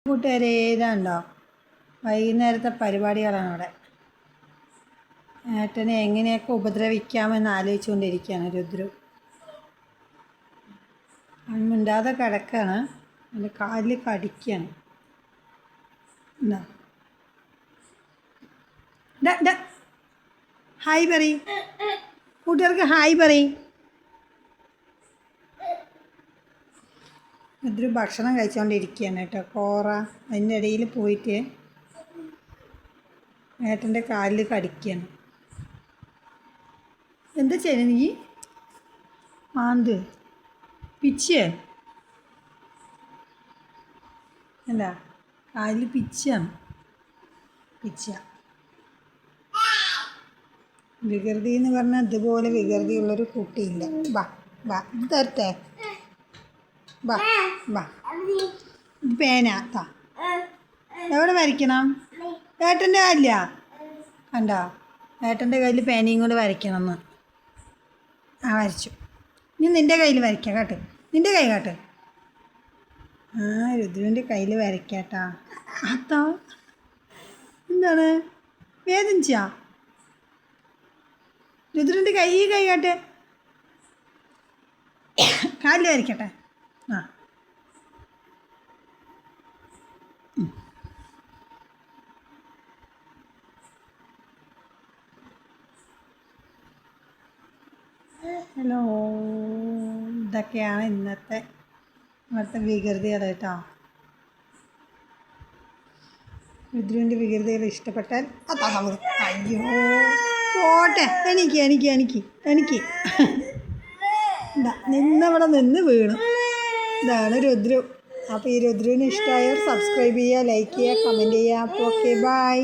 കൂട്ടുകാരെ ഇതാണ്ടോ വൈകുന്നേരത്തെ പരിപാടികളാണ് അവിടെ. ഏട്ടനെ എങ്ങനെയൊക്കെ ഉപദ്രവിക്കാമെന്ന് ആലോചിച്ചുകൊണ്ടിരിക്കുകയാണ് രുദ്രു. മിണ്ടാതെ കിടക്കാണ്, എൻ്റെ കാലിൽ കടിക്കുകയാണ്. എന്താ ഹായ് പറയും കൂട്ടുകാർക്ക്, ഹായ് പറയും. രുദ്രു ഭക്ഷണം കഴിച്ചുകൊണ്ടിരിക്കുകയാണ് കേട്ടോ. കോറ അതിൻ്റെ ഇടയിൽ പോയിട്ട് ഏട്ടൻ്റെ കാലിൽ കടിക്കുകയാണ്. എന്താ ചെയ്യുന്നത് നീ? മാന്ത് പിച്ച് അല്ല, കാലിൽ പിച്ചാണ്. വികൃതി എന്ന് പറഞ്ഞാൽ ഇതുപോലെ വികൃതിയുള്ളൊരു കുട്ടിയില്ല. ബാ ബാ ഇത് തരട്ടെ, ബാ ബാ ഇത് പേനാത്താ. എവിടെ വരയ്ക്കണം? ഏട്ടൻ്റെ കാലില്ല കണ്ടോ? ഏട്ടൻ്റെ കയ്യിൽ പേനയും കൊണ്ട് വരയ്ക്കണം എന്ന്. വരച്ചു. ഇനി നിൻ്റെ കയ്യിൽ വരയ്ക്കാം കേട്ടോ. നിൻ്റെ കൈ കാട്ട്. രുദ്രുവിൻ്റെ കയ്യിൽ വരയ്ക്കാട്ടാ. അത്താ എന്താണ് വേദനിച്ചാ? രുദ്രുവിൻ്റെ ഈ കൈ കാട്ട്. കാലിൽ വരയ്ക്കട്ടെ. ഹലോ, ഇതൊക്കെയാണ് ഇന്നത്തെ വികൃതികൾ കേട്ടോ. രുദ്രുവിൻ്റെ വികൃതികൾ ഇഷ്ടപ്പെട്ടാൽ അയ്യോ പോട്ടെ, എനിക്ക് നിന്നവിടെ നിന്ന് വീണു. ഇതാണ് രുദ്രു. അപ്പോൾ ഈ രുദ്രുവിന് ഇഷ്ടമായവർ സബ്സ്ക്രൈബ് ചെയ്യുക, ലൈക്ക് ചെയ്യുക, കമൻറ്റ് ചെയ്യുക. അപ്പോൾ ഓക്കെ, ബൈ.